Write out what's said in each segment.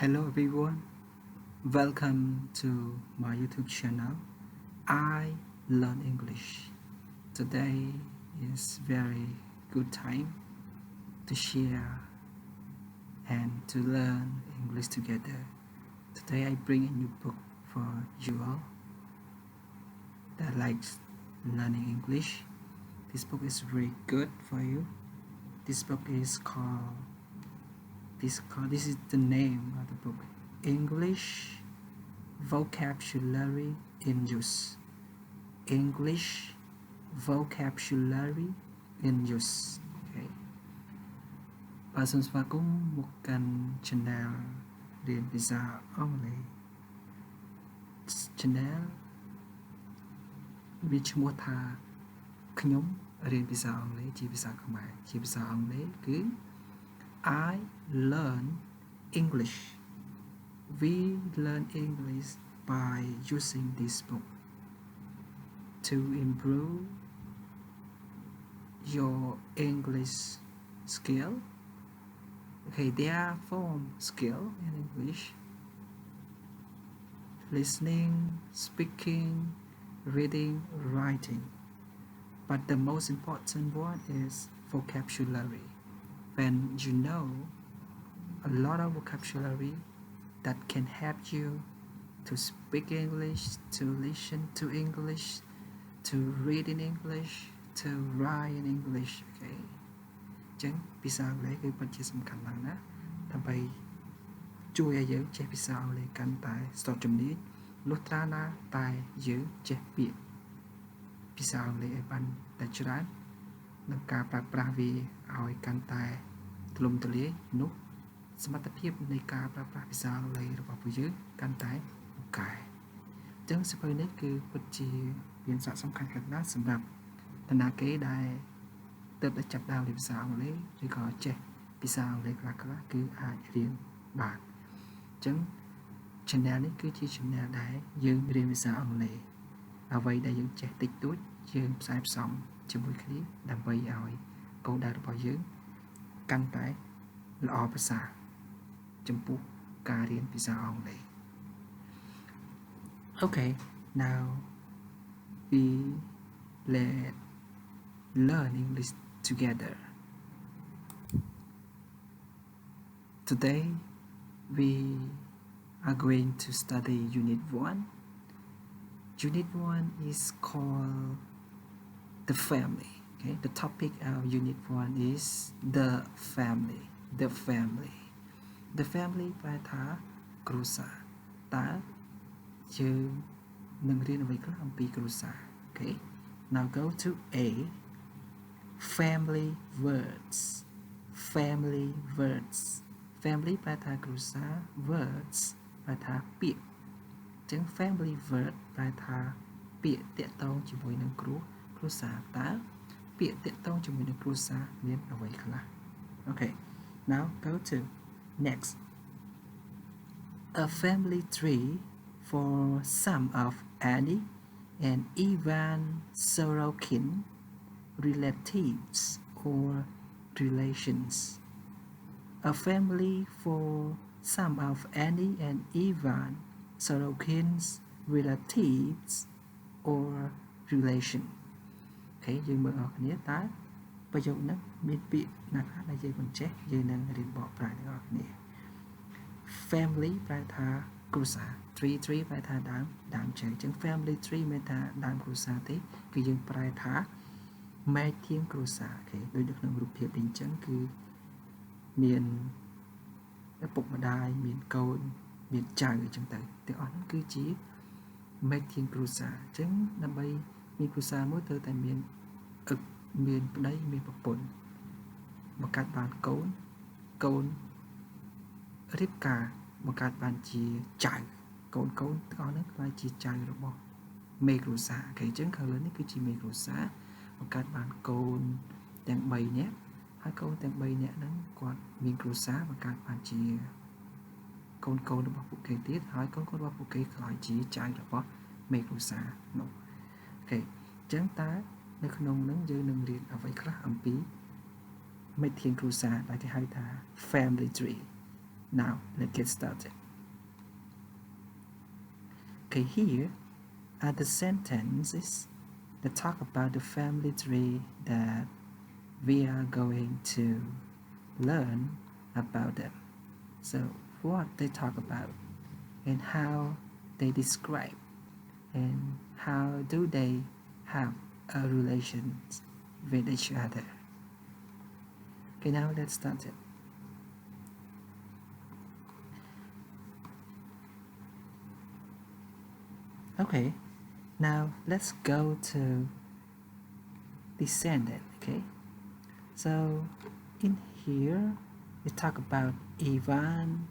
Hello everyone, welcome to my YouTube channel. I learn English. Today is very good time to share and to learn English together. Today I bring a new book for you all that likes learning English. This book is very good for you. This book is called this is the name of the book, English Vocabulary in Use. English Vocabulary in Use. Okay. បាទសូមស្វាគមន៍មកកាន់ channel រៀនភាសាអង់គ្លេស channel វាឈ្មោះថាខ្ញុំរៀនភាសាអង់គ្លេសជាភាសាខ្មែរជាភាសាអង់គ្លេសគឺ I learn English. We learn English by using this book to improve your English skill. Okay, there are 4 skills in English: listening, speaking, reading, writing. But the most important one is vocabulary. When you know a lot of vocabulary that can help you to speak English, to listen to English, to read in English, to write in English. Okay. ចឹងភាសាអង់គ្លេសគឺពិតជាសំខាន់ណាស់ណាដើម្បីជួយឲ្យយើងចេះភាសាអង់គ្លេសកាន់តែស្ទាត់ជំនាញលុះត្រាណាតែយើងចេះពាក្យភាសាអង់គ្លេសឲ្យបានតែច្រើននិងការប្រើប្រាស់វាឲ្យកាន់តែទូលំទូលាយនោះសមត្ថភាពនៃការប្រើប្រាស់ភាសាអង់គ្លេសរបស់ពួកយើងកាន់តែពូកែអញ្ចឹងសៀវភៅនេះគឺពិតជាមានសារៈសំខាន់ខ្លាំងណាស់សម្រាប់តើណាគេដែលទើបតែចាប់ផ្ដើមរៀនភាសាអង់គ្លេសឬក៏ចេះភាសាអង់គ្លេសខ្លះៗគឺអាចរៀនបានអញ្ចឹង channel នេះគឺជា channel ដែលយើងរៀនភាសាអង់គ្លេសអ្វីដែលយើងចេះតិចតួចយើងផ្សាយផ្សំជាមួយគ្នាដើម្បីឲ្យគោលដៅរបស់យើងកាន់តែល្អប្រសើរចំពោះការរៀនភាសាអង់គ្លេស Okay, now we let learn English together. Today we are going to study Unit 1. Unit 1 is called the family. Okay, the topic of Unit 1 is the family. The family. The family แปลថាគ្រួសារតើយើងនឹងរៀនអ្វីខ្លះអំពីគ្រួសារ Okay, now go to A. Family words. Family words. Family แปลថាគ្រួសារ words แปลថាពាក្យអញ្ចឹង family word แปลថាពាក្យតាក់ទងជាមួយនឹងគ្រួសារតើពាក្យតាក់ទងជាមួយនឹងគ្រួសារមានអ្វីខ្លះ Okay, now go to next. A family tree for some of Annie and Ivan Sorokin relatives or relations. A family for some of Annie and Ivan Sorokin's relatives or relation. Okay, យើងមើលអស់គ្នាតើប្រយោគនេះមានពាក្យណាខ្លះដែលយើងមិនចេះយើងនឹងរៀនបកប្រែទាំងអស់គ្នា Family ប្រែថាគ្រួសារ tree ប្រែថាដើមឈើអញ្ចឹង family tree មានថាដើមគ្រួសារទេគឺយើងប្រែថាមែកធាងគ្រួសារ Okay, ដូចនៅក្នុងរូបភាពនេះអញ្ចឹងគឺមានឪពុកម្ដាយមានកូនមានចៅអញ្ចឹងទៅទាំងអស់ហ្នឹងគឺជាមែកធាងគ្រួសារអញ្ចឹងដើម្បីមានគ្រួសារមួយត្រូវតែមានឪមានប្តីមានប្រពន្ធបង្កើតបានកូនរៀបការបង្កើតបានជាចៅកូនទាំងអស់ហ្នឹងក្លាយជាចៅរបស់មេគ្រួសារ Okay, អញ្ចឹងខាងលើនេះគឺជាមេគ្រួសារបង្កើតបានកូនទាំង3នាក់ហើយកូនទាំង3នាក់ហ្នឹងគាត់មានគ្រួសារបង្កើតបានជាកូនរបស់ពួកគេទៀតហើយកូនរបស់ពួកគេក្លាយជាចៅរបស់មេគ្រួសារនោះ Okay, អញ្ចឹងតើនៅក្នុងហ្នឹងយើងនឹងរៀនអ្វីខ្លះអំពីមេធាងគ្រួសារដែលគេហៅថា family tree Now let's get started. Okay, here are the sentences that talk about the family tree that we are going to learn about them. So what they talk about and how they describe and how do they have a relation with each other. Okay, now let's start it. Okay, now let's go to descendant. Okay, so in here we talk about Ivan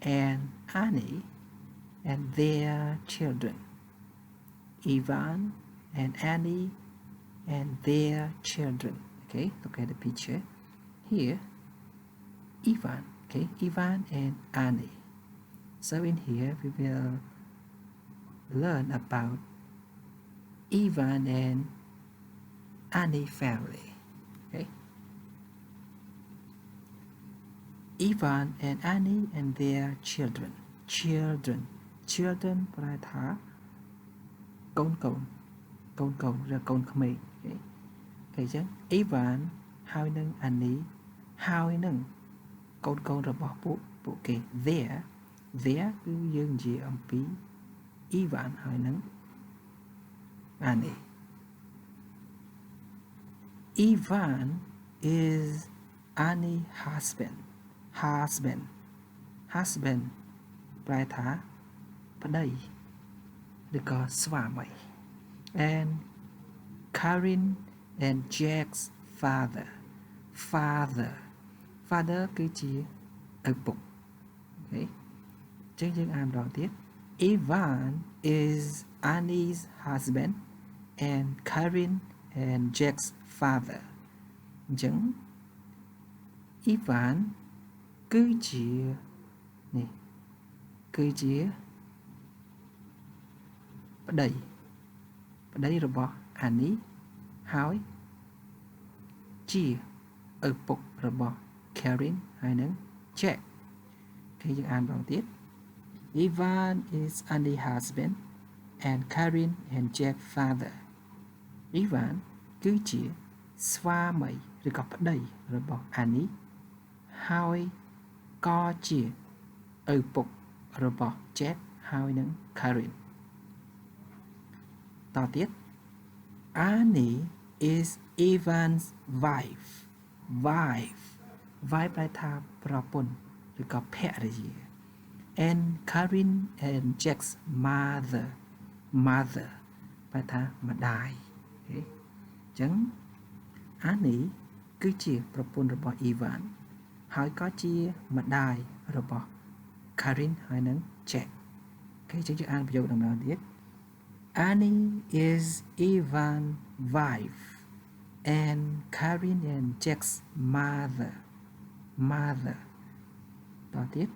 and Annie and their children. Ivan and Annie and their children. Okay, look at the picture here. Ivan, okay, Ivan and Annie. So in here we will learn about Ivan and Annie family. Okay, Ivan and Annie and their children. Children ប្រែថាកូនឬកូនក្មេងអូខេអញ្ចឹង Ivan ហើយនឹង Annie ហើយនឹងកូនរបស់ពួកគេ their គឺយើងនិយាយអំពី Ivan ហើយនឹង Annie. Ivan is Annie's husband ប្រែថាប្តីឬក៏ស្វាមី and Karin and Jack's father គឺជាឪពុកអូខេចឹងយើងអានម្ដងទៀត Ivan is Annie's husband and Karin and Jack's father អញ្ចឹង Ivan គឺជាប្តីរបស់ Annie ហើយជាឪពុករបស់ Karin ហើយនឹង Jack គេយើងអានម្ដងទៀត Ivan is Annie's husband and Karin and Jack father. Ivan គឺជាស្វាមីឬក៏ប្តីរបស់ Annie ហើយក៏ជាឪពុករបស់ Jack ហើយនឹង Karin តទៀត Annie is Ivan's wife ប្រែថាប្រពន្ធឬក៏ភរិយា and Karin and Jack's mother ប្រែថាម្ដាយអូខេអញ្ចឹង Annie គឺជាប្រពន្ធរបស់ Ivan ហើយក៏ជាម្ដាយរបស់ Karin ហើយនឹង Jack អូខេអញ្ចឹងយើងអានប្រយោគដំណើរទៀត Annie is Ivan's wife and Karin and Jack's mother តទៀត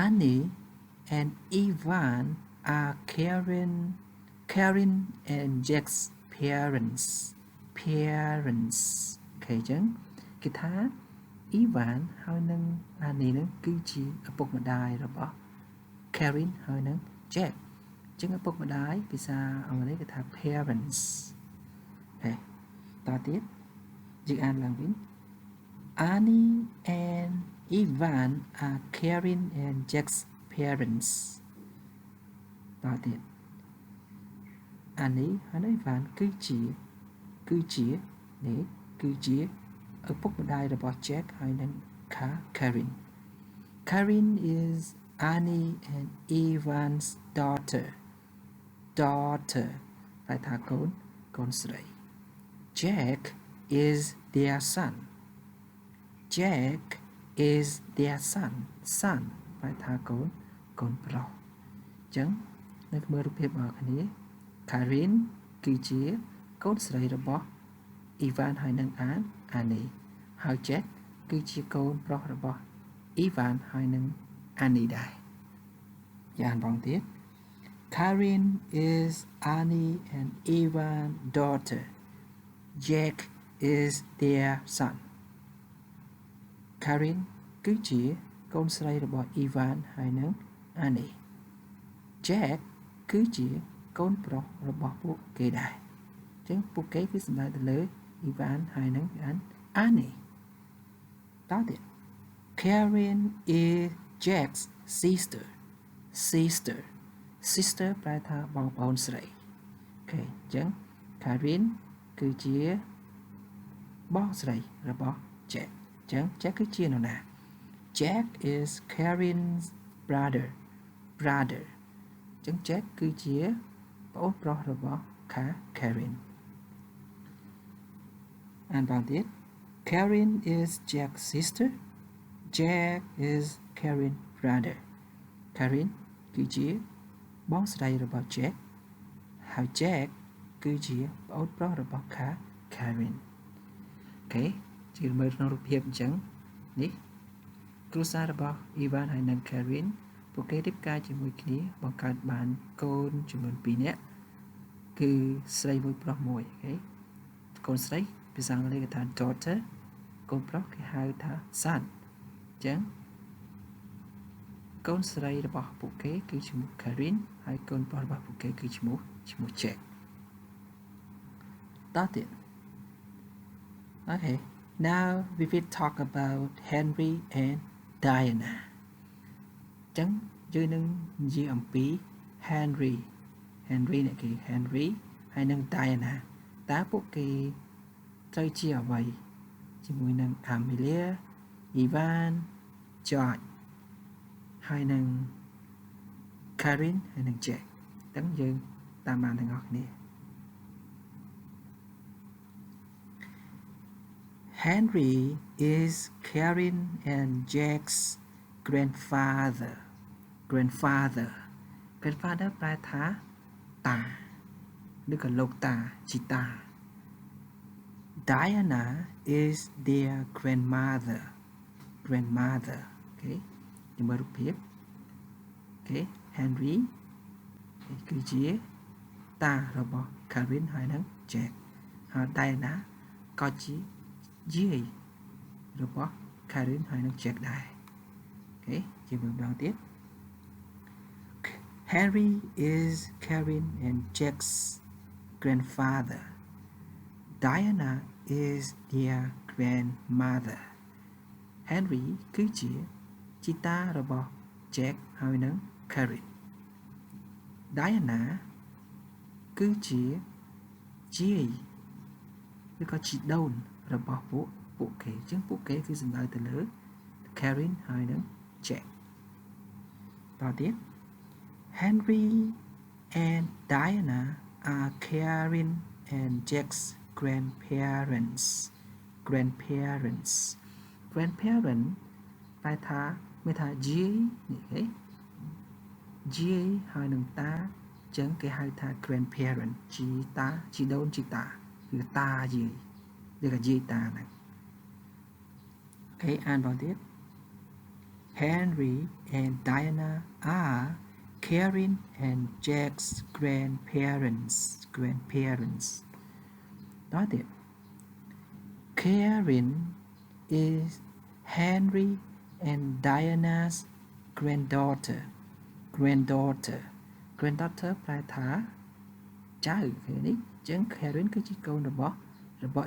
Annie and Ivan are Karin and Jack's parents អូខេអញ្ចឹងគេថា Ivan ហើយនឹង Annie នឹងគឺជាឪពុកម្ដាយរបស់ Karin ហើយនឹង Jack អញ្ចឹងឪពុកម្ដាយភាសាអង់គ្លេសគេថា parents អូខេតទៀតយើងអានឡើងវិញ Annie and Ivan are Karin and Jack's parents តទៀត Annie ហើយនឹង Ivan គឺជាឪពុកម្ដាយរបស់ Jack ហើយនឹង Karin. Karin is Annie and Ivan's daughter ប្រែថាកូនស្រី Jack is their son ប្រែថាកូនប្រុសអញ្ចឹងនៅមើលរូបភាពរបស់គ្នា Karin គឺជាកូនស្រីរបស់ Ivan ហើយនឹង Annie ហើយ Jack គឺជាកូនប្រុសរបស់ Ivan ហើយនឹង Annie ដែរយ៉ាងបងទៀត Karin is Annie and Ivan's daughter. Jack is their son. Karin គឺជាកូនស្រីរបស់ Ivan ហើយនិង Annie Jack គឺជាកូនប្រុសរបស់ពួកគេដែរអញ្ចឹងពួកគេគឺសំដៅទៅលើ Ivan ហើយនិង Annie តទៅទៀត Karen is Jack's sister ប្រែថាបងប្អូនស្រីអូខេអញ្ចឹង Karen គឺជាបងស្រីរបស់ Jack អញ្ចឹង Jack គឺជានរណា Jack is Karen's brother អញ្ចឹង Jack គឺជាប្អូនប្រុសរបស់ Karen អានបងទៀត Karen is Jack's sister Jack is Karen's brother Karen គឺជាបងស្រីរបស់ Jack ហើយ Jack គឺជាប្អូនប្រុសរបស់ Karen អូខេជាមើលក្នុងរូបភាពអញ្ចឹងនេះគ្រួសាររបស់ Ivan ហើយនិង Karen ពួកគេរៀបការជាមួយគ្នាបង្កើតបានកូនចំនួន2នាក់គឺស្រីមួយប្រុសមួយអូខេកូនស្រីភាសាអង់គ្លេសគេថា daughter កូនប្រុសគេហៅថា son អញ្ចឹងកូនស្រីរបស់ពួកគេគឺឈ្មោះ Karen ហើយកូនប្រុសរបស់ពួកគេគឺឈ្មោះ Jack តទៀត Okay now we will talk about Henry and Diana អញ្ចឹងយើងនឹងនិយាយអំពី Henry នេះគឺ Henry ហើយនិង Diana តើពួកគេត្រូវជាអ្វីជាមួយនឹង Amelia Ivan George ហើយនឹង Karen ហើយនឹង Jack អញ្ចឹងយើងតាមបានទាំងអស់គ្នា Henry is Karen and Jack's grandfather ប្រែថាតាឬក៏លោកតាជីតា Diana is their grandmother អូខេយើងមើលរូបភាពអូខេ Henry គឺជាតារបស់ Karen ហើយនិង Jack ហើយ Diana ក៏ជាយាយរបស់ Karen ហើយនិង Jack ដែរអូខេជាមើលម្ដងទៀត Henry is Karen and Jack's grandfather Diana is their grandmother Henry គឺជាជីតារបស់ Jack ហើយនិង Karen Diana គឺជាយាយឬក៏ជីដូនរបស់ពួកគេអញ្ចឹងពួកគេគឺសំដៅទៅលើ Karen ហើយនិង Jack តទៀត Henry and Diana are Karen and Jack's grandparents ប្រែថាមានថាយាយនេះគេយាយហើយនឹងតាអញ្ចឹងគេហៅថា grandparent ជីដូនជីតាគឺតាយាយឬក៏យាយតាហ្នឹងអូខេអានបងទៀត Henry and Diana are Karen and Jack's grandparents តទៀត Karen is Henry and Diana's granddaughter ប្រែថាចៅឃើញនេះអញ្ចឹង Karen គឺជាកូនរបស់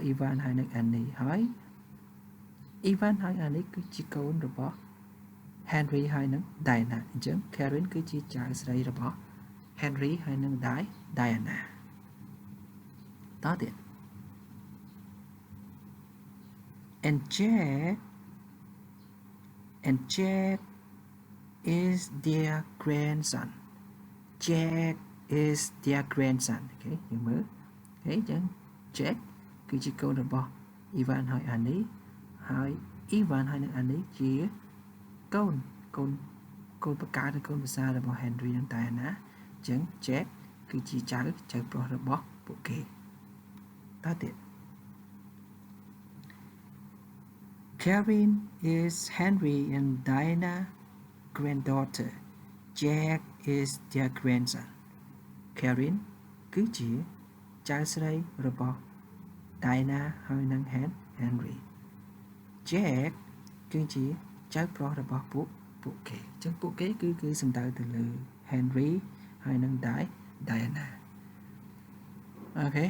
Ivan ហើយនិង Annie ហើយ Ivan ហើយ Annie គឺជាកូនរបស់ Henry ហើយនិង Diana អញ្ចឹង Karen គឺជាចៅស្រីរបស់ Henry ហើយនិង Diana តទៀត and Jack is their grandson Jack is their grandson អូខេយើងមើលអូខេអញ្ចឹង Jack គឺជាកូនរបស់ Ivan ហើយ Annie ហើយ Ivan ហើយនិង Annie ជាកូនបកានិងកូនប្រសាររបស់ Henry និង Diana អញ្ចឹង Jack គឺជាចៅប្រុសរបស់ពួកគេតទៀត Karen is Henry and Diana granddaughter Jack is their grandson Karen គឺជាចៅស្រីរបស់ Diana ហើយនិង Henry Jack គឺជា ចៅប្រុសរបស់ពួកគេអញ្ចឹងពួកគេគឺសំដៅទៅលើ Henry ហើយនឹង Diana Okay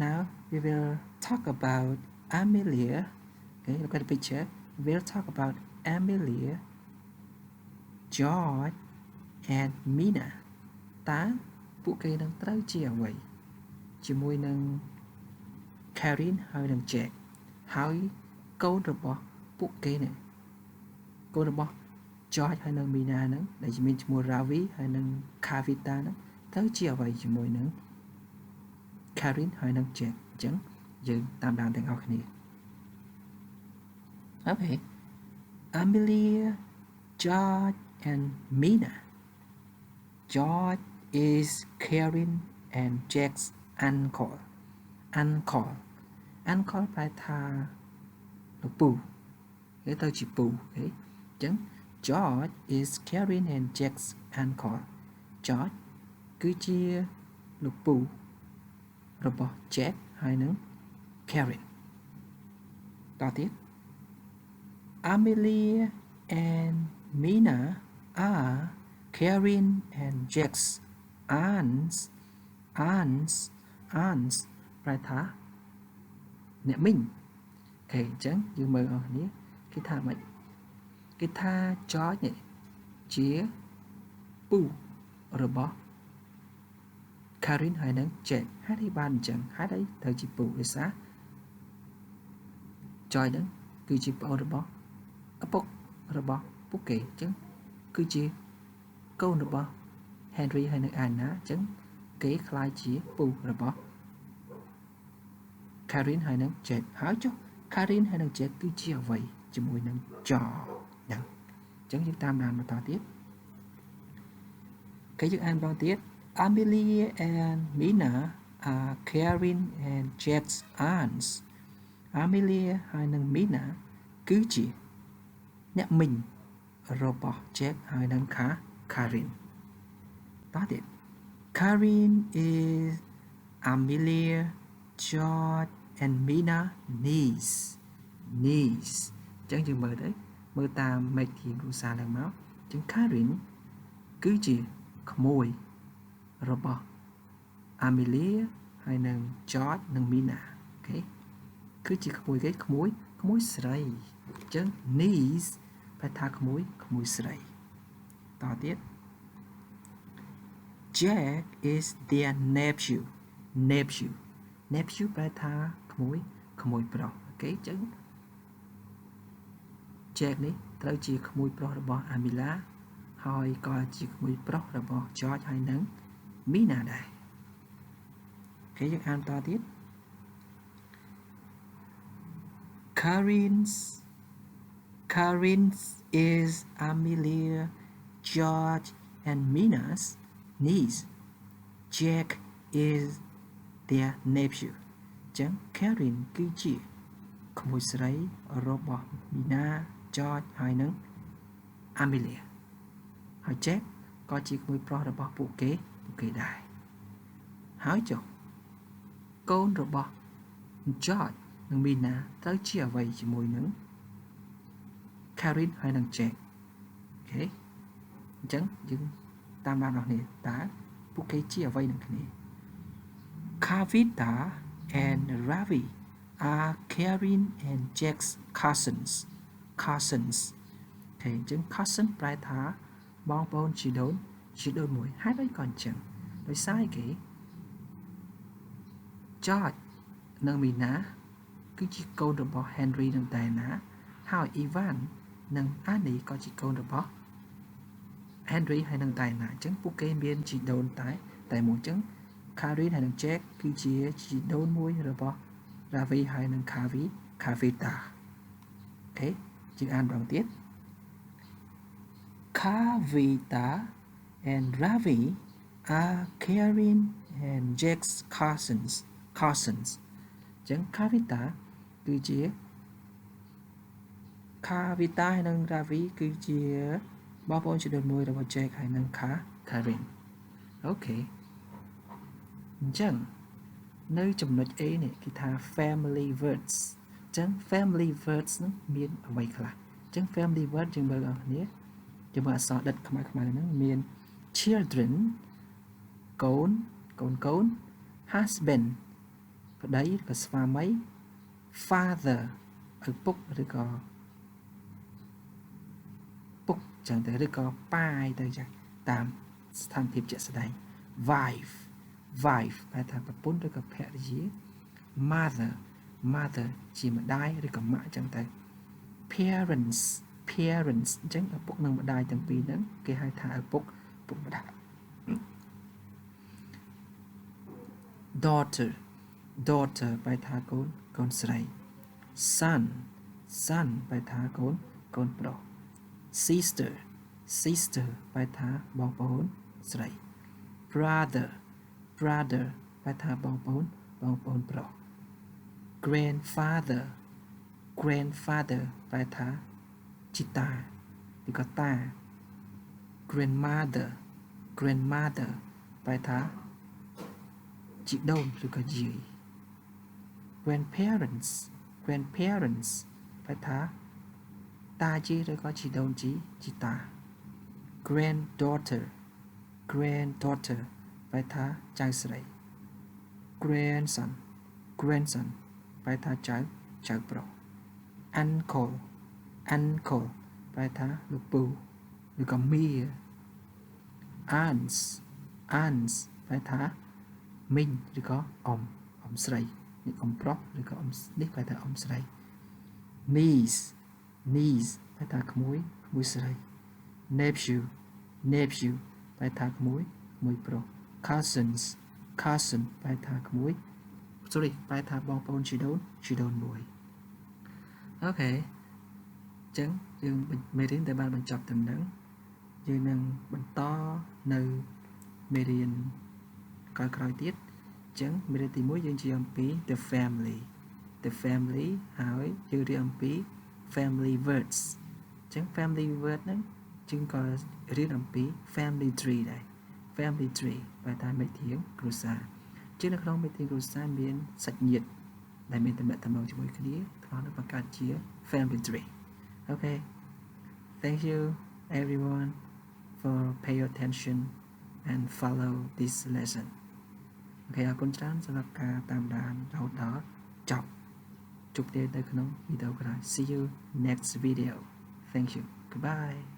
now we will talk about Amelia okay look at the picture we'll talk about Amelia George and Mina តើពួកគេនឹងត្រូវជាអ្វីជាមួយនឹង Karen ហើយនឹង Jack ហើយកូនរបស់ពួកគេនេះកូនរបស់ George ហើយនឹង Mina ហ្នឹងដែលមានឈ្មោះ Ravi ហើយនឹង Kavita ហ្នឹងត្រូវជាអ្វីជាមួយនឹង Karen ហើយនឹង Jack អញ្ចឹងយើងតាមដានទាំងអស់គ្នា Okay Amelia George and Mina George is Karen and Jack's uncle ប្រែថាលោកពូគេទៅជាពូអូខេអញ្ចឹង George is Karen and Jack's uncle George គឺជាលោកពូរបស់ Jack ហើយនឹង Karen តទៀត Amelia and Mina are Karen and Jack's aunts ប្រែថាអ្នកមីងអូខេអញ្ចឹងយើងមើលអស់គ្នាគេថាម៉េចគេថា George នេះជាពូរបស់ Karen ហើយនឹង Jack ហេតុអីបានអញ្ចឹងហេតុអីត្រូវជាពូដោយសារ George ហ្នឹងគឺជាប្អូនរបស់ឪពុករបស់ពួកគេអញ្ចឹងគឺជាកូនរបស់ Henry ហើយនឹង Anna អញ្ចឹងគេខ្លាយជាពូរបស់ Karen ហើយនឹង Jack ហើយចុះ Karen ហើយនឹង Jack គឺជាអ្វីជាមួយនឹង George ហ្នឹងអញ្ចឹងយើងតាមដានបន្តទៀតគេយើងអានបន្តទៀត Amelia and Mina are Karen and Jack's aunts Amelia ហើយនឹង Mina គឺជាអ្នកមីងរបស់ Jack ហើយនឹង Karen តទៀត Karen is Amelia George and Mina niece អញ្ចឹងយើងមើលតាម make ធាតុគ្រួសារឡើងមកអញ្ចឹង Karen គឺជាក្មួយរបស់ Amelia ហើយនឹង George និង Mina អូខេគឺជាក្មួយគេក្មួយស្រីអញ្ចឹង niece ប្រែថាក្មួយស្រីតទៀត Jack is their nephew ប្រែថាក្មួយប្រុសអូខេអញ្ចឹង Jack នេះត្រូវជាក្មួយប្រុសរបស់ Amelia ហើយក៏ជាក្មួយប្រុសរបស់ George ហើយនឹង Mina ដែរអូខេយើងអានតទៀត Karen's is Amelia George and Mina's niece Jack is their nephew អញ្ចឹង Karen គឺជាក្មួយស្រីរបស់ Mina George ហើយនឹង Amelia ហើយ Jack ក៏ជាក្មួយប្រុសរបស់ពួកគេដែរហើយចុះកូនរបស់ George និង Mina ត្រូវជាអ្វីជាមួយនឹង Karen ហើយនឹង Jack អូខេអញ្ចឹងយើងតាមដានរបស់នេះតើពួកគេជាអ្វីនឹងគ្នា Kavita and Ravi are Karen and Jack's cousins អូខេអញ្ចឹង cousin ប្រែថាបងប្អូនជីដូនមួយហេតុអីក៏អញ្ចឹងដោយសារគេ George និង Mina គឺជាកូនរបស់ Henry និង Diana ហើយ Ivan និង Annie ក៏ជាកូនរបស់ Henry ហើយនិង Diana អញ្ចឹងពួកគេមានជីដូនតែមួយអញ្ចឹង Karen ហើយនិង Jack គឺជាជីដូនមួយរបស់ Ravi ហើយនិង Kavita អូខេយើងអានម្ដងទៀត Kavita and Ravi are Karen and Jack's cousins អញ្ចឹង Kavita គឺជា Kavita ហើយនិង Ravi គឺជាបងប្អូនជីដូនមួយរបស់ Jack ហើយនិង Karen អូខេអញ្ចឹងនៅចំណុច A នេះគេថា family words អញ្ចឹង family words នឹងមានអ្វីខ្លះ ចឹង family word យើងមើលអស់គ្នាយើងមើលអក្សរដិតខ្មែរហ្នឹងមាន children កូន husband ប្តីឬក៏ស្វាមី father ឪពុកឬក៏ពុកចឹងទៅឬក៏ប៉ាយទៅចឹងតាមស្ថានភាពជាក់ស្ដែង wife បែរថាប្រពន្ធឬក៏ភរិយា mother ជាម្ដាយឬក៏ម៉ាក់ចឹងទៅ parents អញ្ចឹងឪពុកនិងម្ដាយទាំងពីរហ្នឹងគេហៅថាឪពុកម្ដាយ daughter បែរថាកូនស្រី son បែរថាកូនប្រុស sister បែរថាបងប្អូនស្រី brother បែរថាបងប្អូនប្រុស grandfather បែរថាជីតាឬក៏តា grandmother បែរថាជីដូនឬក៏យាយ grandparents បែរថាតាជីឬក៏ជីដូនជីតា granddaughter បែរថាចៅស្រី grandson បែរថាចៅប្រុស uncle បែរថាលោកពូឬក៏មី aunts បែរថាមីងឬក៏អ៊ំស្រីនេះអ៊ំប្រុសឬក៏នេះបែរថាអ៊ំស្រី niece បែរថាក្មួយស្រី nephew បែរថាក្មួយប្រុស cousin បែរថាក្មួយបែរថាបងប្អូនជីដូនមួយអូខេអញ្ចឹងយើងមេរៀនតែបានបញ្ចប់ត្រឹមហ្នឹងយើងនឹងបន្តនៅមេរៀនក្រោយទៀតអញ្ចឹងមេរៀនទី1យើងនិយាយអំពី the family ហើយយើងរៀនអំពី family words អញ្ចឹង family word ហ្នឹងយើងក៏រៀនអំពី family tree ដែរ family tree បែរថាមេធាងគ្រួសារជានៅក្នុងមេធាងគ្រួសារមានសាច់ញាតិដែលមានទំនាក់ទំនងជាមួយគ្នាត្រូវនឹងបង្កើតជា family tree okay thank you everyone for pay attention and follow this lesson អូខេអរគុណច្រើនសម្រាប់ការតាមដានរហូតដល់ចប់ជួបគ្នានៅក្នុងវីដេអូក្រោយ see you next video thank you goodbye